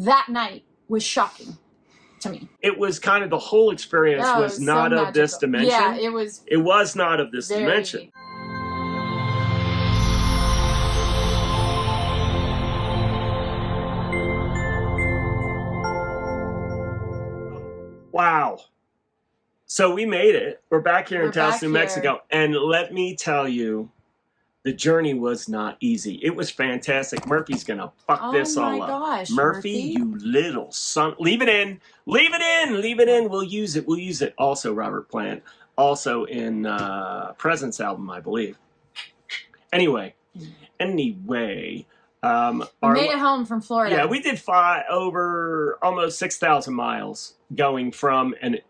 that night was shocking to me. It was kind of the whole experience was not of this dimension. Yeah, it was. It was not of this dimension. Deep. Wow. So we made it. We're back here in Taos, New Mexico. And let me tell you, the journey was not easy. It was fantastic. Murphy's going to fuck this all up. Oh my gosh, Murphy, you little son. Leave it in. Leave it in. Leave it in. We'll use it. We'll use it. Also, Robert Plant. Also in Presence album, I believe. Anyway. We made it home from Florida. Yeah, we did over almost 6,000 miles going to and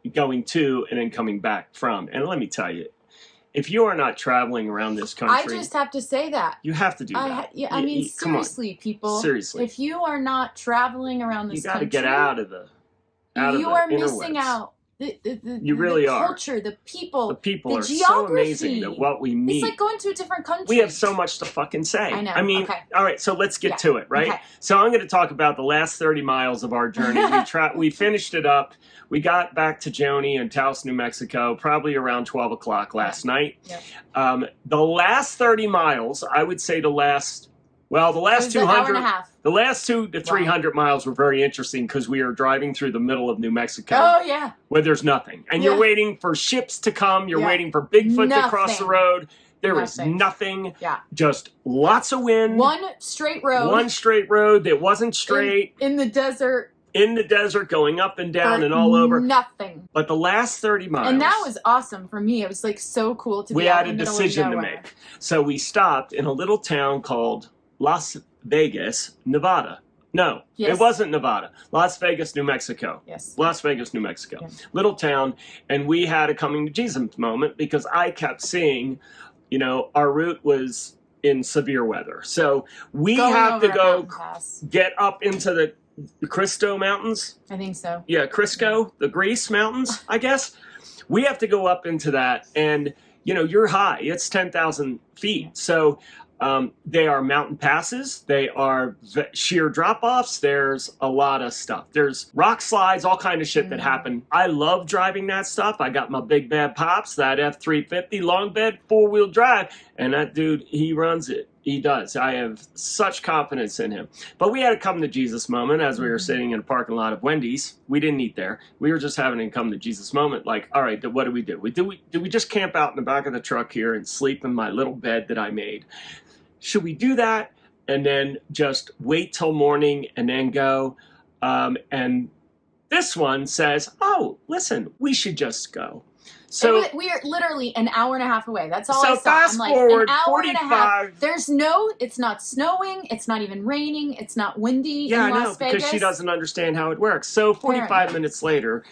then coming back from. And let me tell you, if you are not traveling around this country, I just have to say that you have to do that. I mean, seriously, people. Seriously, if you are not traveling around this country, you got to get out of the. You are missing out. You really are. The culture, the people. The people are geography. So amazing that what we meet. It's like going to a different country. We have so much to fucking say. I know. I mean, all right, so let's get to it, right? Okay. So I'm going to talk about the last 30 miles of our journey. We finished it up. We got back to Joni in Taos, New Mexico, probably around 12 o'clock last night. Yep. The last 30 miles, I would say the last 200. The last 200 to 300 miles were very interesting because we are driving through the middle of New Mexico. Oh, yeah. Where there's nothing. And you're waiting for ships to come. You're waiting for Bigfoot to cross the road. There is nothing. Yeah. Just lots of wind. One straight road. One straight road that wasn't straight. In the desert. In the desert, going up and down and all over. Nothing. But the last 30 miles. And that was awesome for me. It was like so cool to be out in the middle of nowhere. We had a decision to make. So we stopped in a little town called Las Vegas, Nevada. No, it wasn't Nevada. Las Vegas, New Mexico. Yes. Las Vegas, New Mexico. Yes. Little town. And we had a coming to Jesus moment because I kept seeing, our route was in severe weather. So we have to go get up into the Cristo Mountains. I think so. Yeah, Crisco, the Greece Mountains, I guess. We have to go up into that. And, you're high. It's 10,000 feet. So they are mountain passes. They are sheer drop-offs. There's a lot of stuff. There's rock slides, all kind of shit that happen. I love driving that stuff. I got my big bad pops, that F350 long bed, 4-wheel drive. And that dude, he runs it. He does. I have such confidence in him. But we had a come to Jesus moment as we were sitting in a parking lot of Wendy's. We didn't eat there. We were just having a come to Jesus moment. Like, all right, what do we do? Do we just camp out in the back of the truck here and sleep in my little bed that I made? Should we do that and then just wait till morning and then go? And this one says, oh, listen, we should just go. So we are literally an hour and a half away. That's all I saw. So fast forward, an hour 45. And a half. It's not snowing. It's not even raining. It's not windy in Las Vegas. Yeah, I know, because she doesn't understand how it works. So 45 minutes later,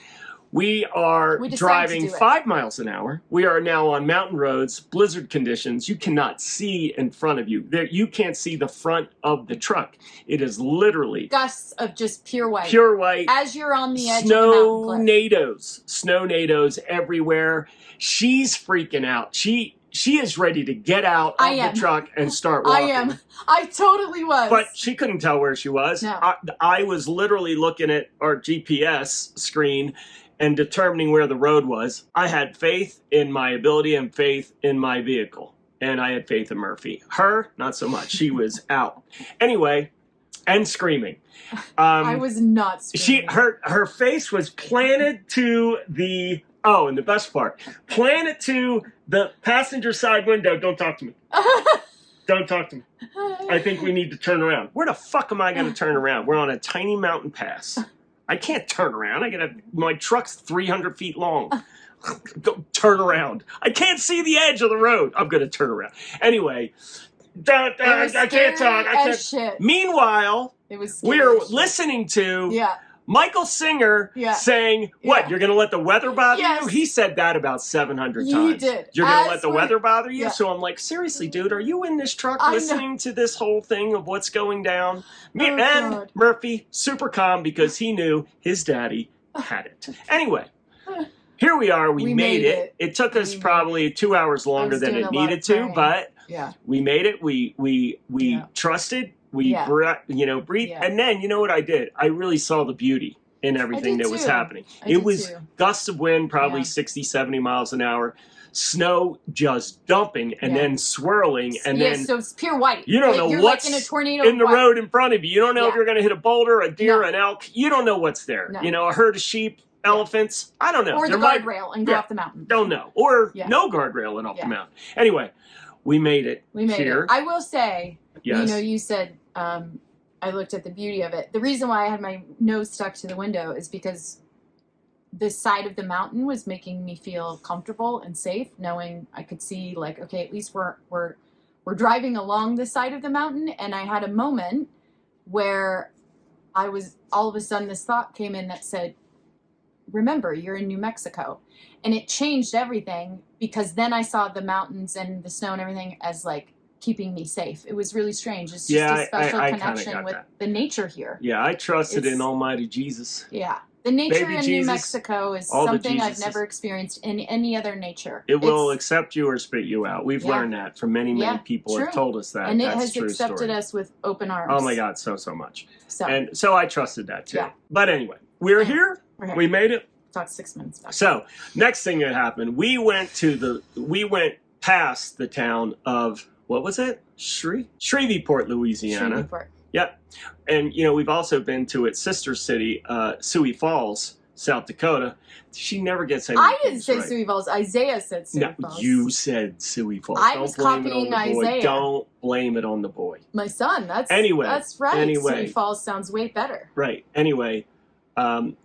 we are driving 5 miles an hour. We are now on mountain roads, blizzard conditions. You cannot see in front of you. You can't see the front of the truck. It is literally gusts of just pure white. Pure white. As you're on the edge of the mountain cliff. Snow nados everywhere. She's freaking out. She is ready to get out of the truck and start walking. I am. I totally was. But she couldn't tell where she was. No. I was literally looking at our GPS screen and determining where the road was. I had faith in my ability and faith in my vehicle. And I had faith in Murphy. Her, not so much. She was out. Anyway, and screaming. I was not screaming. Her face was planted to the... Oh, and the best part. Planted to the passenger side window. Don't talk to me. Don't talk to me. I think we need to turn around. Where the fuck am I going to turn around? We're on a tiny mountain pass. I can't turn around. My truck's 300 feet long. Go turn around. I can't see the edge of the road. I'm going to turn around. Anyway, I can't talk. Shit. Meanwhile, we're listening to Michael Singer saying, what, you're going to let the weather bother you? He said that about 700 times. He did. You're going to let the weather bother you? Yeah. So I'm like, seriously, dude, are you in this truck listening to this whole thing of what's going down? God. Murphy, super calm because he knew his daddy had it. Anyway, here we are. We made it. It took us probably 2 hours longer than it needed to, but we made it. We trusted We breathe. Yeah. And then, you know what I did? I really saw the beauty in everything that was happening. It was gusts of wind, probably 60, 70 miles an hour. Snow just dumping and then swirling, and then so it's pure white. You don't know you're what's like in a tornado in the road in front of you. You don't know if you're going to hit a boulder, a deer, an elk. You don't know what's there. No. You know, a herd of sheep, elephants. I don't know. Or the guardrail and go off the mountain. Don't know. Or no guardrail and off the mountain. Anyway, we made it. We made here. it. I will say, yes. You said I looked at the beauty of it. The reason why I had my nose stuck to the window is because the side of the mountain was making me feel comfortable and safe, knowing I could see, like, okay, at least we're driving along the side of the mountain. And I had a moment where I was, all of a sudden this thought came in that said, remember, you're in New Mexico. And it changed everything, because then I saw the mountains and the snow and everything as like keeping me safe. It was really strange. It's just a special connection with the nature here. Yeah, I trusted in Almighty Jesus. Yeah. The nature Baby in Jesus, New Mexico is something I've never experienced in any other nature. It will accept you or spit you out. We've learned that from many people have told us that. And it That's has accepted us with open arms. Oh my God, so much. So I trusted that too. Yeah. But anyway, we're here. We made it. Talked 6 minutes back. So next thing that happened, we went past the town of, what was it? Shreveport, Louisiana. Shreveport. Yep. And, we've also been to its sister city, Sioux Falls, South Dakota. She never gets any. I didn't say Sioux Falls. Isaiah said Sioux Falls. No, you said Sioux Falls. I was copying Isaiah. Don't blame it on the boy. My son. That's right. Anyway. Sioux Falls sounds way better. Right. Anyway,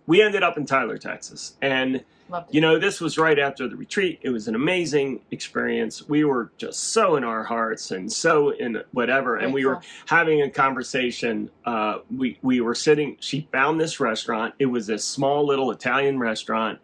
we ended up in Tyler, Texas. And Loved it. this was right after the retreat. It was an amazing experience. We were just so in our hearts and so in whatever. And we were having a conversation. We were sitting, she found this restaurant. It was a small little Italian restaurant.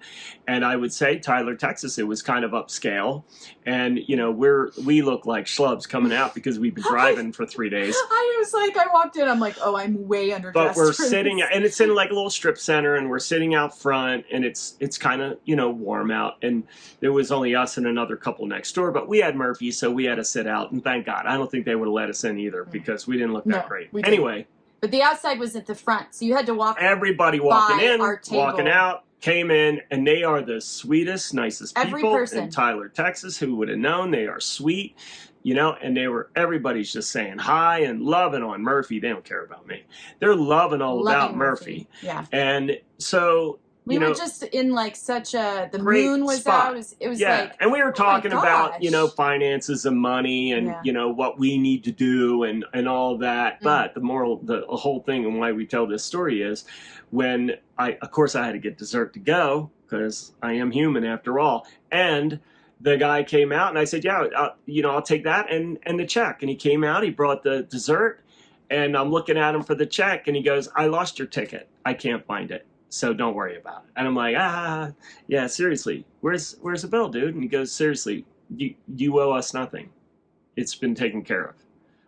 And I would say Tyler, Texas, it was kind of upscale. And, we look like schlubs coming out because we've been driving for 3 days. I walked in, I'm like, oh, I'm way underdressed. But we're sitting, and it's in like a little strip center, and we're sitting out front, and it's kind of, warm out. And there was only us and another couple next door, but we had Murphy, so we had to sit out. And thank God, I don't think they would have let us in either, because we didn't look that great. Anyway. But the outside was at the front, so you had to walk. Everybody walking in, walking out, came in, and they are the sweetest, nicest people in Tyler, Texas. Who would have known? They are sweet. And everybody's just saying hi and loving on Murphy. They don't care about me. They're loving about Murphy. Yeah. And so, we were just in like such the moon was spot. out. It was like, and we were talking about, finances and money and, what we need to do and all that. But the whole thing and why we tell this story is when of course I had to get dessert to go, because I am human after all. And the guy came out and I said, I'll take that and the check. And he came out, he brought the dessert, and I'm looking at him for the check, and he goes, I lost your ticket. I can't find it. So don't worry about it. And I'm like, yeah, seriously, where's the bill, dude? And he goes, seriously, you owe us nothing. It's been taken care of.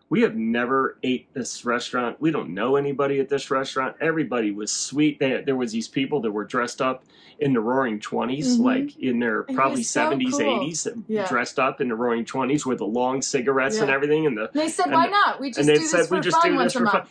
We have never ate this restaurant. We don't know anybody at this restaurant. Everybody was sweet. There was these people that were dressed up in the roaring 20s, like in their probably 70s, 80s, dressed up in the roaring 20s with the long cigarettes and everything. And they said, why not? We just do this for fun once a month.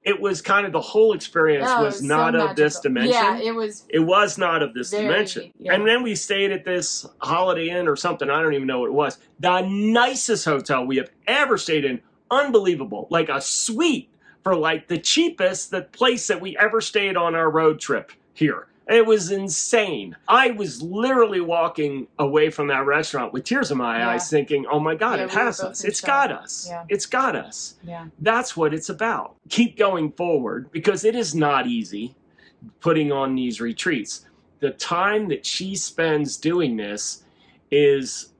It was kind of the whole experience was not of this dimension. Yeah, it was. It was not of this dimension. Yeah. And then we stayed at this Holiday Inn or something. I don't even know what it was. The nicest hotel we have ever stayed in. Unbelievable. Like a suite for like the cheapest, the place that we ever stayed on our road trip here. It was insane. I was literally walking away from that restaurant with tears in my eyes thinking, oh my God, it has us. It's got us. Yeah. It's got us. Yeah. That's what it's about. Keep going forward, because it is not easy putting on these retreats. The time that she spends doing this is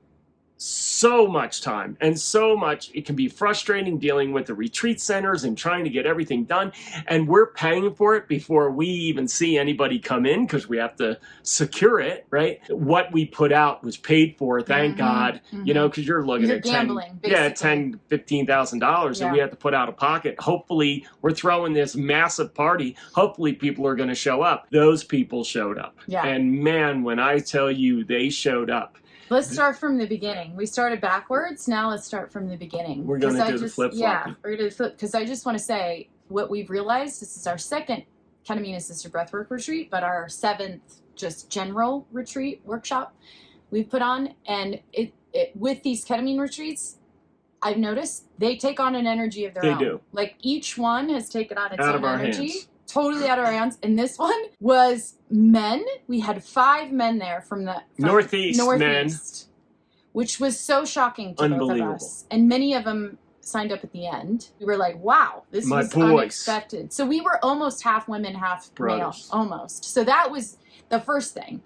so much time and so much. It can be frustrating dealing with the retreat centers and trying to get everything done. And we're paying for it before we even see anybody come in, because we have to secure it, right? What we put out was paid for, thank God, because you're looking at gambling, $10,000, $15,000 that we have to put out of pocket. Hopefully we're throwing this massive party. Hopefully people are going to show up. Those people showed up. Yeah. And man, when I tell you they showed up, Let's start from the beginning. We started backwards. Now let's start from the beginning. We're going to do the flip-floppy. Yeah, we're going to flip, because I just want to say what we've realized. This is our second Ketamine Assisted Breathwork Retreat, but our 7th just general retreat workshop we've put on. And it with these ketamine retreats, I've noticed they take on an energy of their own. They do. Like each one has taken on its Out own of our energy. hands. Totally out of our hands. And this one was men. We had 5 men there from the Northeast men. Which was so shocking to both of us. And many of them signed up at the end. We were like, wow, this was unexpected. So we were almost half women, half male. Almost. So that was the first thing.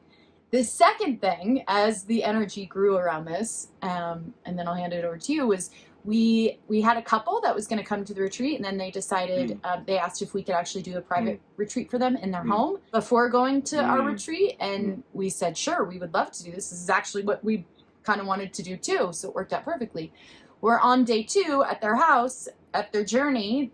The second thing, as the energy grew around this, and then I'll hand it over to you, was we had a couple that was going to come to the retreat, and then they decided, they asked if we could actually do a private retreat for them in their home before going to our retreat. And we said, sure, we would love to do this. This is actually what we kind of wanted to do too. So it worked out perfectly. We're on day 2 at their house, at their journey.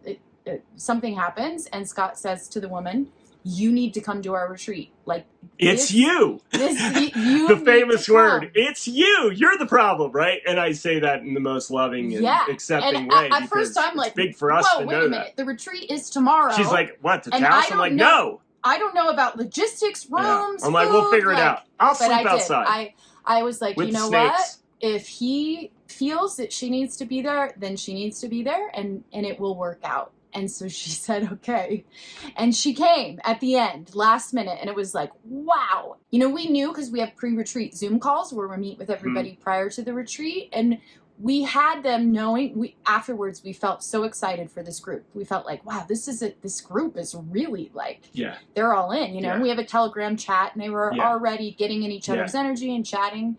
Something happens, and Scott says to the woman, you need to come to our retreat. Like, it's you. You the famous word. It's you. You're the problem, right? And I say that in the most loving and accepting way. At first, I'm like, big for us whoa, to wait know a minute. The retreat is tomorrow. She's like, what? To Taos? I'm like, no. I don't know about logistics, rooms. I'm like, we'll figure it out. I'll sleep outside. I was like, with you know snakes. what? If he feels that she needs to be there, then she needs to be there, and it will work out. And so she said, okay. And she came at the end, last minute. And it was like, wow. You know, we knew, because we have pre-retreat Zoom calls where we meet with everybody prior to the retreat. And we had them knowing, afterwards, we felt so excited for this group. We felt like, wow, this group is really like, they're all in, you know. And we have a Telegram chat, and they were already getting in each other's energy and chatting.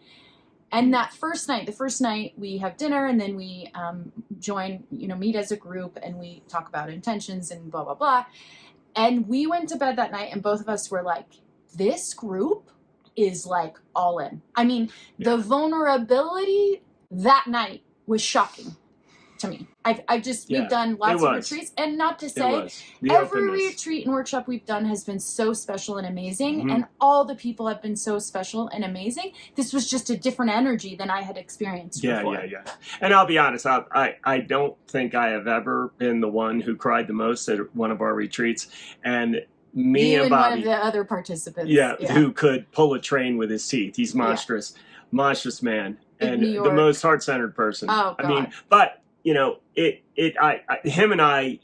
And that the first night we have dinner, and then we join, meet as a group, and we talk about intentions and blah, blah, blah. And we went to bed that night, and both of us were like, this group is like all in. I mean, the vulnerability that night was shocking to me. We've done lots of retreats, and not to say every retreat and workshop we've done has been so special and amazing, and all the people have been so special and amazing. This was just a different energy than I had experienced before. Yeah. And I'll be honest, I don't think I have ever been the one who cried the most at one of our retreats, and me you and Bobby, one of the other participants, who could pull a train with his teeth. He's monstrous man, and the most heart-centered person. Oh, God. I mean, but him and I,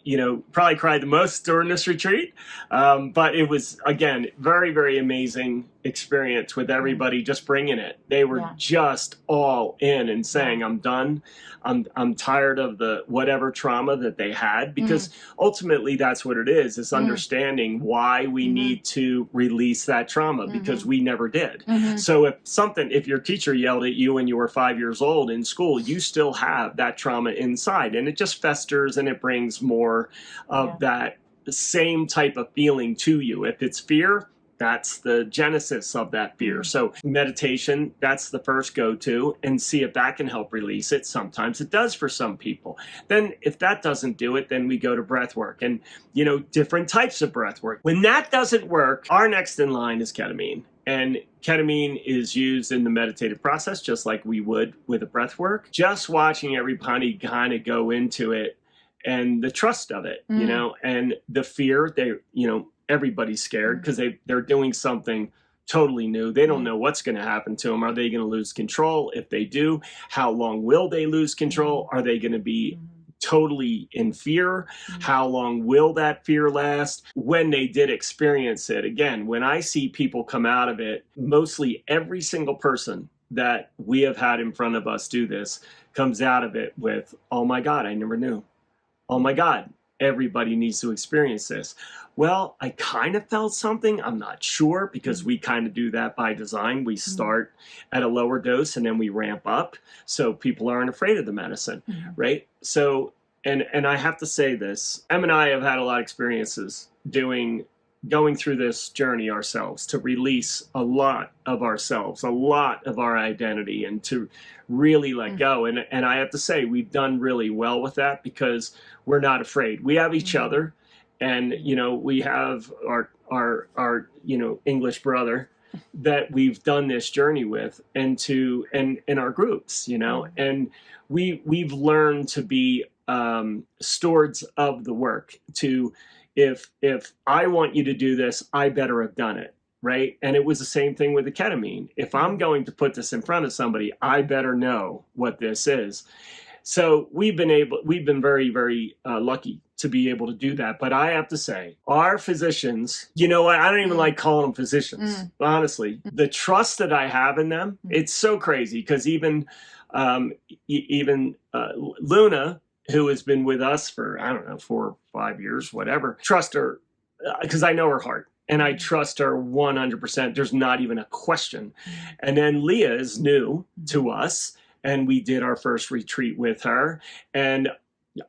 probably cried the most during this retreat. But it was, again, very, very amazing experience with everybody just bringing it. They were just all in and saying, I'm done. I'm tired of the whatever trauma that they had, because ultimately that's what it is. It's understanding why we need to release that trauma, because we never did. So if your teacher yelled at you when you were 5 years old in school, you still have that trauma inside, and it just festers, and it brings more of that same type of feeling to you. If it's fear, that's the genesis of that fear. So meditation, that's the first go-to, and see if that can help release it. Sometimes it does for some people. Then if that doesn't do it, then we go to breath work, and, different types of breath work. When that doesn't work, our next in line is ketamine. And ketamine is used in the meditative process, just like we would with a breath work. Just watching everybody kind of go into it, and the trust of it, and the fear, everybody's scared because they're doing something totally new. They don't know what's going to happen to them. Are they going to lose control? If they do, how long will they lose control? Are they going to be totally in fear? How long will that fear last? When they did experience it, again, when I see people come out of it, mostly every single person that we have had in front of us do this comes out of it with, oh my God, I never knew. Oh my God, everybody needs to experience this. Well, I kind of felt something. I'm not sure, because we kind of do that by design. We start at a lower dose and then we ramp up so people aren't afraid of the medicine, right? So, and I have to say this, Em and I have had a lot of experiences going through this journey ourselves, to release a lot of ourselves, a lot of our identity, and to really let go. And I have to say, we've done really well with that, because we're not afraid. We have each other, and, we have our English brother, that we've done this journey with, and in our groups, and we've learned to be stewards of the work. To if I want you to do this, I better have done it. Right. And it was the same thing with the ketamine. If I'm going to put this in front of somebody, I better know what this is. So we've been very, very lucky to be able to do that. But I have to say, our physicians, I don't even like calling them physicians, honestly. The trust that I have in them, it's so crazy, because even Luna, who has been with us for, I don't know, 4 or 5 years, whatever, trust her because I know her heart. And I trust her 100%. There's not even a question. And then Leah is new to us, and we did our first retreat with her. And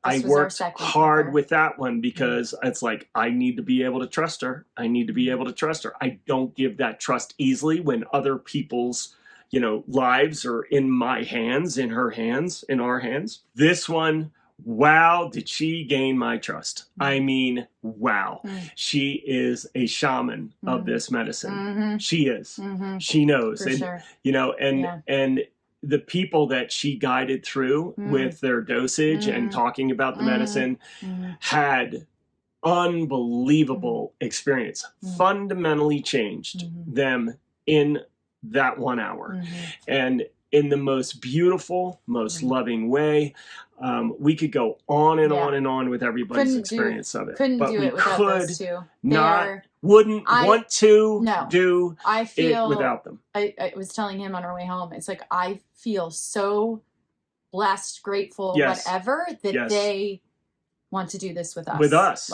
I worked hard with that one, because it's like, I need to be able to trust her. I don't give that trust easily when other people's, lives are in my hands, in her hands, in our hands. This one, wow, did she gain my trust? I mean, wow. She is a shaman of this medicine. She is. She knows. For and, sure. And the people that she guided through with their dosage and talking about the medicine had unbelievable experience. Fundamentally changed them in that 1 hour. And in the most beautiful, most loving way. We could go on and on and on with everybody's experience of it. Couldn't but do we it without could those two. Wouldn't want to do I feel, it without them. I was telling him on our way home, it's like, I feel so blessed, grateful, whatever, that they want to do this with us. With us.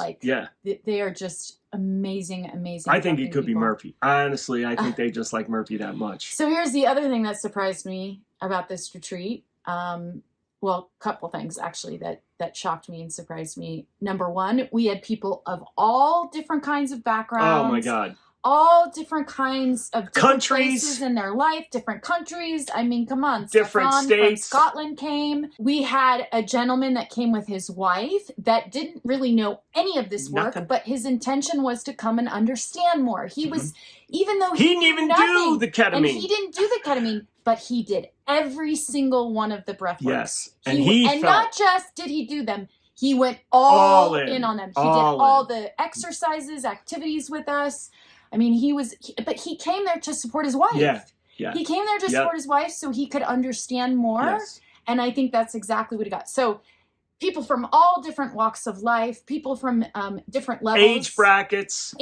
They are just amazing. I think it could people. be Murphy. Honestly, I think they just like Murphy that much. So here's the other thing that surprised me about this retreat. Well, a couple things actually that shocked me and surprised me. Number one, we had people of all different kinds of backgrounds. Oh my God. All different kinds of different countries places in their life, different countries. I mean, come on. Different Stefan states. From Scotland came. We had a gentleman that came with his wife that didn't really know any of this work, but his intention was to come and understand more. He was, even though he didn't even do the ketamine. And he didn't do the ketamine, but he did every single one of the breath works. Yes. And not just did he do them, he went all in on them. He did all the exercises, activities with us. I mean, but he came there to support his wife. Yeah. He came there to support his wife so he could understand more. Yes. And I think that's exactly what he got. So people from all different walks of life, people from different levels. Age brackets.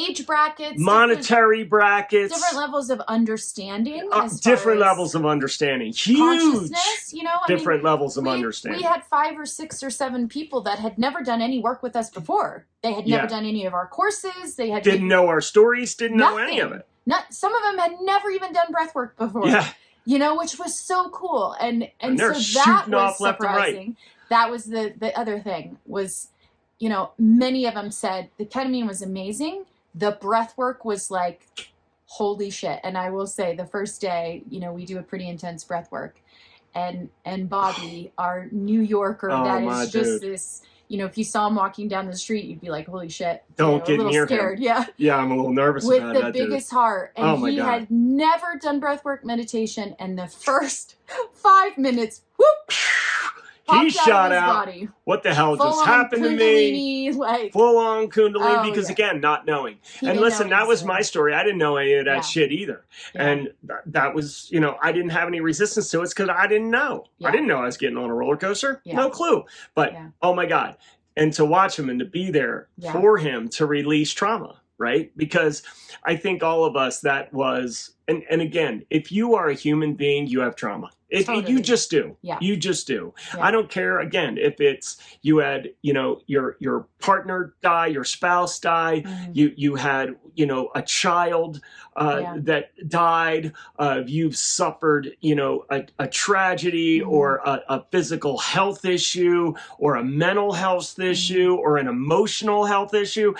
Monetary brackets. Different levels of understanding. Different levels of understanding. Huge. Consciousness, different levels of understanding. We had 5 or 6 or 7 people that had never done any work with us before. They had never done any of our courses. They had didn't know our stories, didn't know any of it. Some of them had never even done breath work before. Yeah. Which was so cool. And they're so that shooting was off left surprising. and right. That was the other thing was, many of them said the ketamine was amazing. The breath work was like, holy shit. And I will say the first day, we do a pretty intense breath work. And Bobby, our New Yorker, that is just this, if you saw him walking down the street, you'd be like, holy shit. Don't get near scared. him. Yeah. Yeah, I'm a little nervous with about the that, biggest heart. And he had never done breathwork meditation. And the first 5 minutes, whoop, he shot out. Body. What the hell just happened to me? Full on Kundalini, because again, not knowing. And listen, that was my story. I didn't know any of that shit either. Yeah. And that was, I didn't have any resistance to it because I didn't know. Yeah. I didn't know I was getting on a roller coaster. Yeah. No clue. But oh my God. And to watch him and to be there for him to release trauma, right? Because I think all of us, that was, and again, if you are a human being, you have trauma. You just do. Yeah. You just do. Yeah. I don't care, again, if it's you had, your partner die, your spouse die, you had, a child that died, you've suffered, a tragedy or a physical health issue or a mental health issue or an emotional health issue.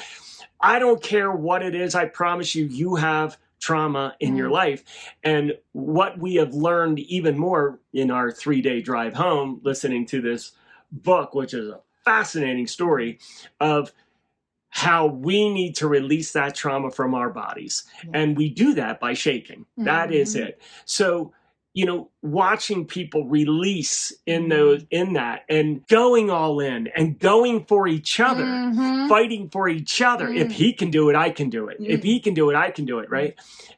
I don't care what it is. I promise you, you have trauma in your life. And what we have learned even more in our 3-day drive home, listening to this book, which is a fascinating story of how we need to release that trauma from our bodies. Yeah. And we do that by shaking. That is it. So, watching people release in that and going all in and going for each other, fighting for each other. If he can do it, I can do it. If he can do it, I can do it, right?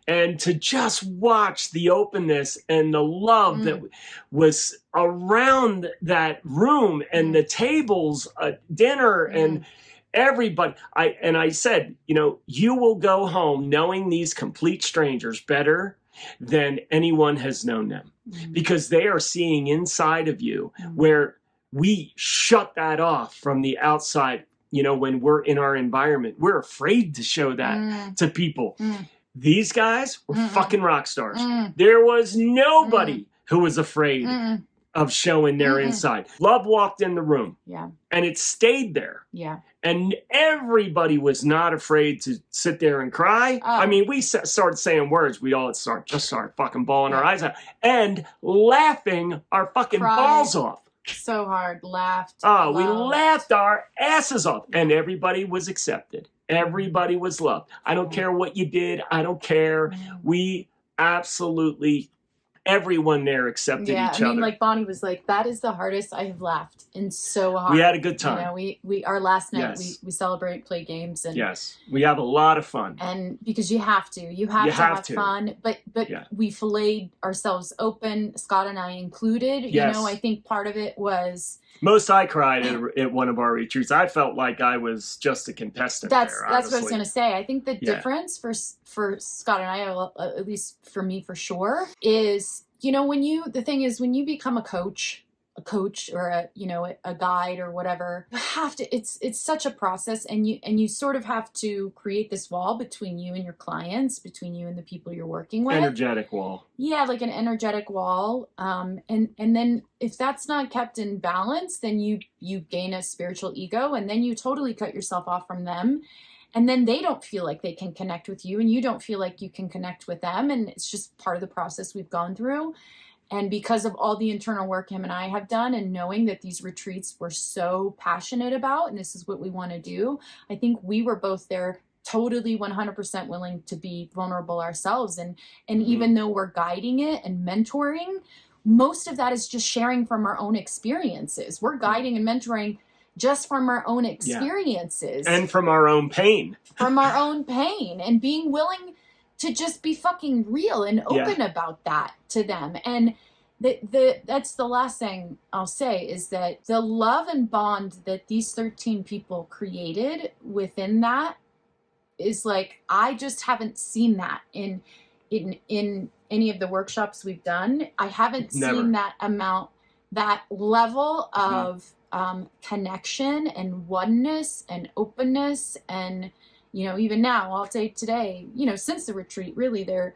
And to just watch the openness and the love that was around that room and the tables, dinner and everybody. I said, you will go home knowing these complete strangers better than anyone has known them, because they are seeing inside of you where we shut that off from the outside. When we're in our environment, we're afraid to show that to people. These guys were fucking rock stars. There was nobody who was afraid of showing their inside. Love walked in the room. Yeah. And it stayed there. Yeah. And everybody was not afraid to sit there and cry. I mean, we started saying words. We all start fucking bawling our eyes out and laughing our fucking balls off. So hard. Laughed. Oh, we laughed our asses off. And everybody was accepted. Everybody was loved. I don't care what you did. I don't care. We absolutely... everyone there accepted each other. I mean, like Bonnie was like, that is the hardest I have laughed and so hard. We had a good time. We our last night, we celebrate, play games. And yes, we have a lot of fun. And because you have to have fun. But we filleted ourselves open, Scott and I included. Yes. I think part of it was... Most I cried at one of our retreats. I felt like I was just a contestant That's there, what I was going to say. I think the difference for Scott and I, at least for me for sure, is, when you become a coach or a guide or whatever, you have to, it's such a process, and you sort of have to create this wall between you and your clients, between you and the people you're working with. Energetic wall. Yeah, like an energetic wall. And then if that's not kept in balance, then you gain a spiritual ego, and then you totally cut yourself off from them. And then they don't feel like they can connect with you, and you don't feel like you can connect with them. And it's just part of the process we've gone through. And because of all the internal work him and I have done, and knowing that these retreats we're so passionate about, and this is what we want to do, I think we were both there totally 100% willing to be vulnerable ourselves. And even though we're guiding it and mentoring, most of that is just sharing from our own experiences. We're guiding and mentoring just from our own experiences. And from our own pain. From our own pain, and being willing to just be fucking real and open about that to them. And that's the last thing I'll say, is that the love and bond that these 13 people created within that is like, I just haven't seen that in any of the workshops we've done. I haven't seen that level of connection and oneness and openness. And even now, I'll say today, since the retreat, really, they're,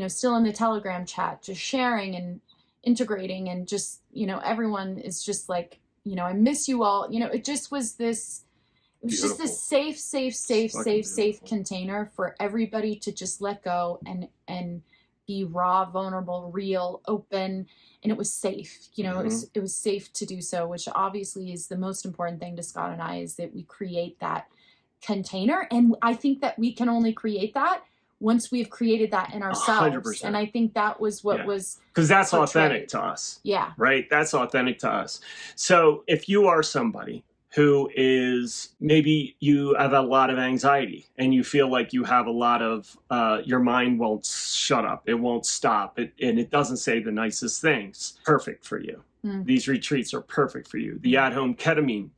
still in the Telegram chat, just sharing and integrating, and just, everyone is just like, I miss you all. It just was this, it was just this safe container for everybody to just let go and be raw, vulnerable, real, open. And it was safe, it was safe to do so, which obviously is the most important thing to Scott and I, is that we create that container. And I think that we can only create that once we've created that in ourselves. 100%. And I think that was what was, because that's portrayed. Authentic to us. Yeah. Right. That's authentic to us. So if you are somebody who is, maybe you have a lot of anxiety and you feel like you have a lot of, your mind won't shut up. It won't stop. And it doesn't say the nicest things. Perfect for you. These retreats are perfect for you. The at-home ketamine,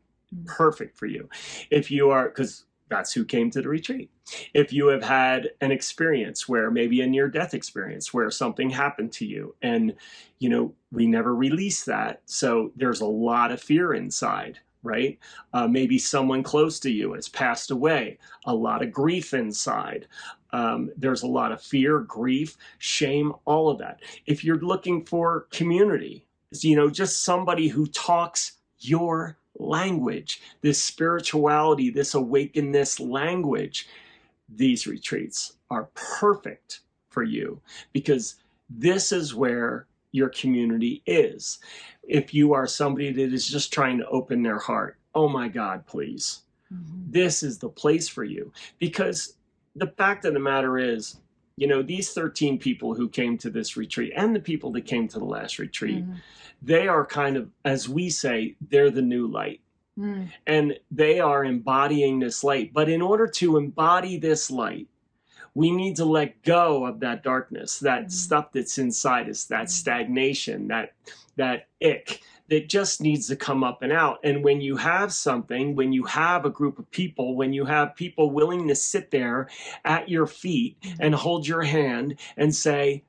perfect for you. If you are, because that's who came to the retreat. If you have had an experience where, maybe a near-death experience where something happened to you, and, we never release that. So there's a lot of fear inside, right? Maybe someone close to you has passed away, a lot of grief inside. There's a lot of fear, grief, shame, all of that. If you're looking for community, just somebody who talks your language, this spirituality, this awakenedness language, these retreats are perfect for you, because this is where your community is. If you are somebody that is just trying to open their heart, oh my God, please. this is the place for you. Because the fact of the matter is, these 13 people who came to this retreat and the people that came to the last retreat, they are kind of, as we say, they're the new light. And they are embodying this light. But in order to embody this light, we need to let go of that darkness, that stuff that's inside us, that stagnation, that ick that just needs to come up and out. And when you have something, when you have a group of people, when you have people willing to sit there at your feet and hold your hand and say,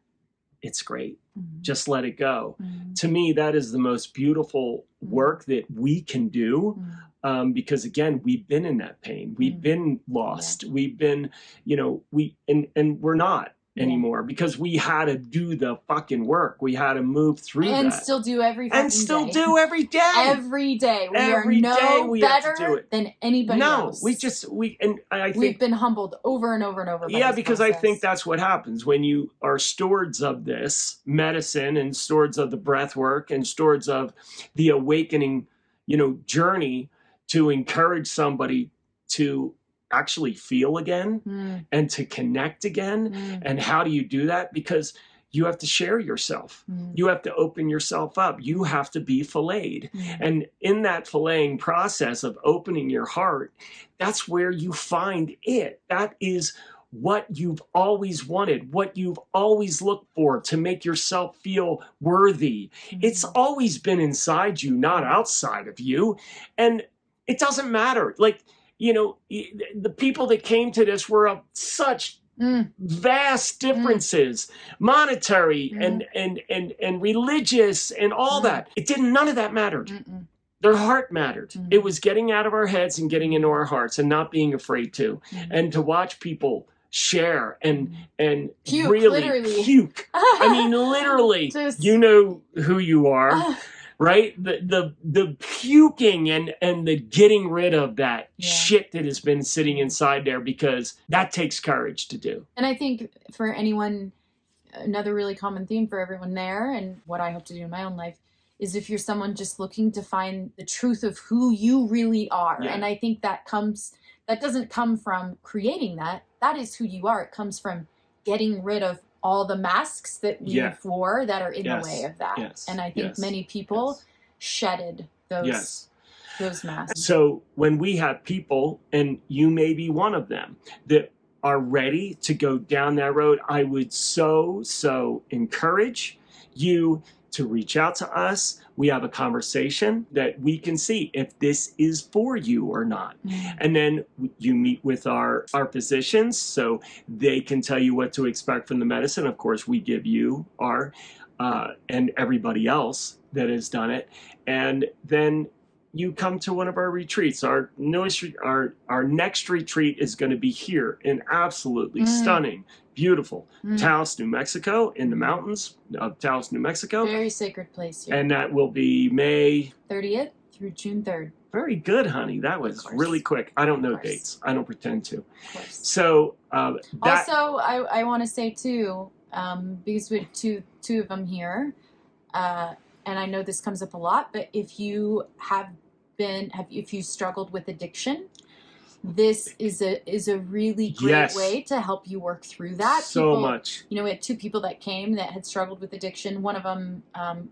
it's great, just let it go. To me, that is the most beautiful work that we can do. Because again, we've been in that pain. We've been lost. We've been, and we're not anymore because we had to do the fucking work. We had to move through that. And still do every fucking day. Do every day. Every day. We Every are day no we have to do better it. than anybody else. I think we've been humbled over and over and over. Yeah, because I think that's what happens when you are stewards of this medicine and stewards of the breath work and stewards of the awakening, journey to encourage somebody to actually feel again and to connect again. And how do you do that? Because you have to share yourself. You have to open yourself up. You have to be filleted. And in that filleting process of opening your heart, that's where you find it. That is what you've always wanted, what you've always looked for to make yourself feel worthy. It's always been inside you, not outside of you. And it doesn't matter. Like, the people that came to this were of such vast differences, monetary and religious and all that. None of that mattered. Their heart mattered. It was getting out of our heads and getting into our hearts and not being afraid to. And to watch people share and puke, really literally. Puke. I mean, literally, you know who you are. Right? The puking and the getting rid of that shit that has been sitting inside there, because that takes courage to do. And I think for anyone, another really common theme for everyone there, and what I hope to do in my own life, is if you're someone just looking to find the truth of who you really are. And I think that doesn't come from creating that. That is who you are. It comes from getting rid of all the masks that we wore that are in the way of that. And I think many people shedded those masks. So when we have people, and you may be one of them, that are ready to go down that road, I would so encourage you to reach out to us. We have a conversation that we can see if this is for you or not. And then you meet with our physicians so they can tell you what to expect from the medicine. Of course, we give you our and everybody else that has done it. And then you come to one of our retreats. Our next retreat is going to be here in absolutely stunning, beautiful Taos, New Mexico, in the mountains of Taos, New Mexico. Very sacred place here. And that will be May 30th through June 3rd. Very good, honey. That was really quick. I don't know dates. I don't pretend to. Of course. So also, I want to say too, because we have two of them here, and I know this comes up a lot, but if you if you struggled with addiction, this is a really great way to help you work through that. So much. We had two people that came that had struggled with addiction. One of them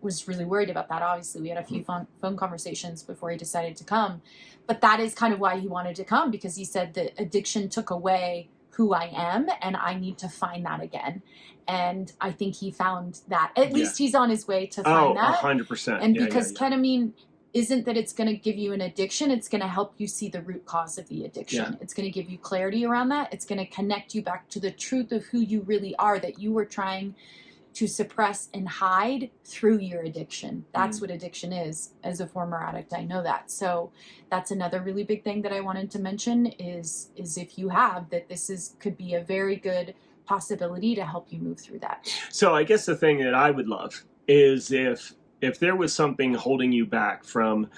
was really worried about that. Obviously, we had a few phone conversations before he decided to come. But that is kind of why he wanted to come, because he said that addiction took away who I am, and I need to find that again. And I think he found that. At least he's on his way to find that. 100%. And because ketamine isn't that it's going to give you an addiction, it's going to help you see the root cause of the addiction. It's going to give you clarity around that. It's going to connect you back to the truth of who you really are, that you were trying to suppress and hide through your addiction. That's what addiction is. As a former addict, I know that. So that's another really big thing that I wanted to mention is if you have that, could be a very good possibility to help you move through that. So I guess the thing that I would love is if there was something holding you back from,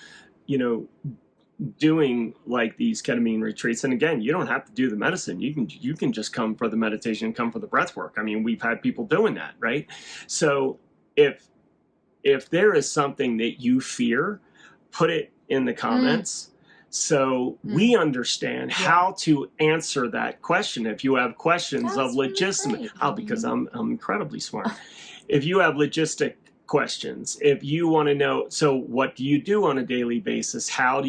doing like these ketamine retreats, and again, you don't have to do the medicine. You can just come for the meditation, come for the breath work. I mean, we've had people doing that, right? So if there is something that you fear, put it in the comments So we understand how to answer that question. If you have questions of logistic, because I'm incredibly smart. If you have logistic questions, if you want to know, so what do you do on a daily basis? How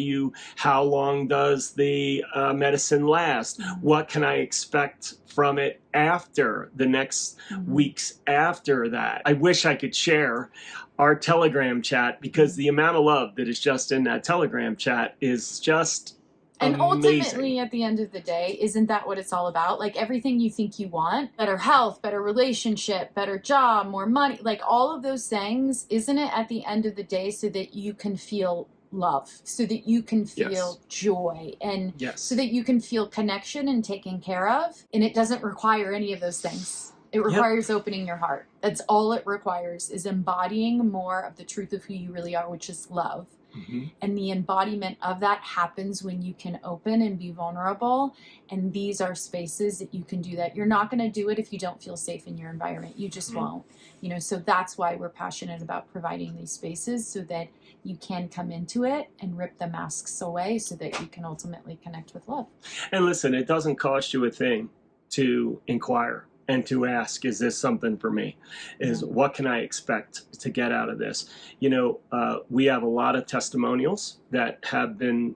long does the medicine last? What can I expect from it after the next weeks after that? I wish I could share our Telegram chat, because the amount of love that is just in that Telegram chat is just and amazing. Ultimately, at the end of the day, isn't that what it's all about? Like, everything you think you want, better health, better relationship, better job, more money, like all of those things, isn't it at the end of the day so that you can feel love, so that you can feel joy, and so that you can feel connection and taken care of? And it doesn't require any of those things. It requires opening your heart. That's all it requires, is embodying more of the truth of who you really are, which is love. And the embodiment of that happens when you can open and be vulnerable. And these are spaces that you can do that. You're not going to do it if you don't feel safe in your environment. You just won't. You know, so that's why we're passionate about providing these spaces, so that you can come into it and rip the masks away, so that you can ultimately connect with love. And listen, it doesn't cost you a thing to inquire and to ask, is this something for me? What can I expect to get out of this? You know, we have a lot of testimonials that have been,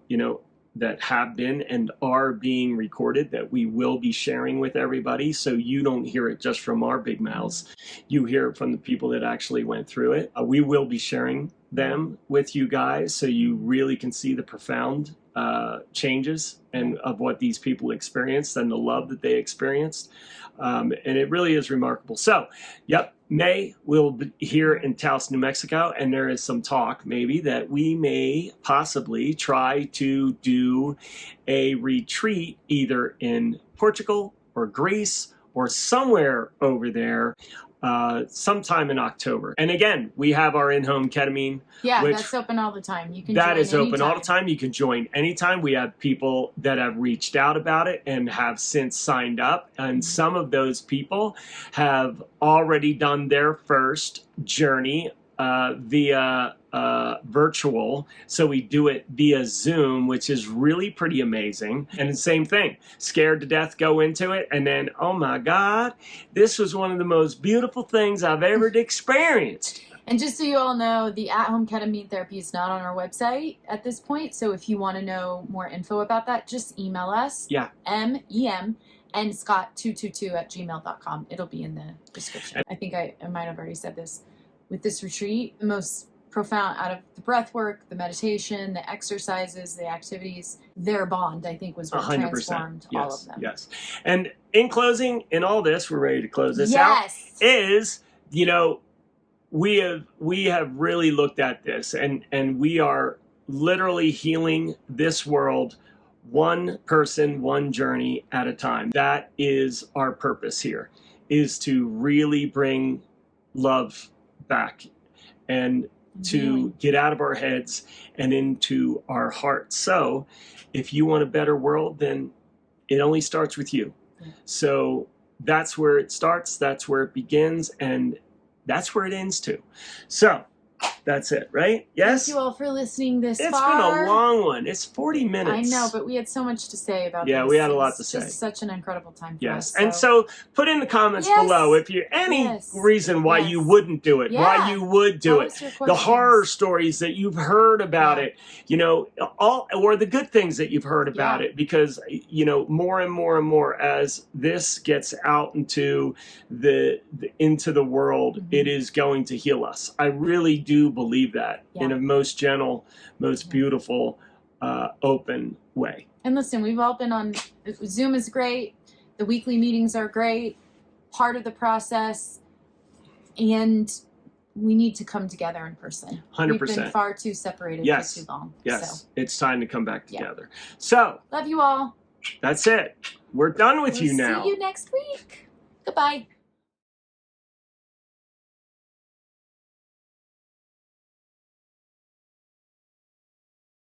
and are being recorded, that we will be sharing with everybody. So you don't hear it just from our big mouths. You hear it from the people that actually went through it. We will be sharing them with you guys, so you really can see the profound changes and of what these people experienced and the love that they experienced. And it really is remarkable. So, May we'll be here in Taos, New Mexico, and there is some talk maybe that we may possibly try to do a retreat either in Portugal or Greece or somewhere over there sometime in October. And again, we have our in-home ketamine. Yeah, that's open all the time. You can That is open all the time. You can join anytime. We have people that have reached out about it and have since signed up. And some of those people have already done their first journey via virtual. So we do it via Zoom, which is really pretty amazing. And the same thing, scared to death, go into it. And then, oh my God, this was one of the most beautiful things I've ever experienced. And just so you all know, the at-home ketamine therapy is not on our website at this point. So if you want to know more info about that, just email us. MEM and scott222@gmail.com. It'll be in the description. I think I might have already said this. With this retreat, the most profound out of the breath work, the meditation, the exercises, the activities, their bond, I think, was what 100%. Transformed all of them. Yes. And in closing, in all this, we're ready to close this out, is, we have really looked at this, and we are literally healing this world one person, one journey at a time. That is our purpose here, is to really bring love back and to get out of our heads and into our hearts. So if you want a better world, then it only starts with you. So that's where it starts, that's where it begins, and that's where it ends too. So that's it, right? Yes? Thank you all for listening this far. It's been a long one. It's 40 minutes. I know, but we had so much to say about this. Yeah, we had a lot to say. It's just such an incredible time for us. And so put in the comments below if you any reason why you wouldn't do it, why you would do it, the horror stories that you've heard about it, all, or the good things that you've heard about it, because more and more and more as this gets out into the world, it is going to heal us. I really do believe that in a most gentle, most beautiful, open way. And listen, we've all been on Zoom is great. The weekly meetings are great, part of the process, and we need to come together in person. 100%. We've been far too separated for too long. Yes, so. It's time to come back together. So love you all. That's it. We're done with you now. See you next week. Goodbye.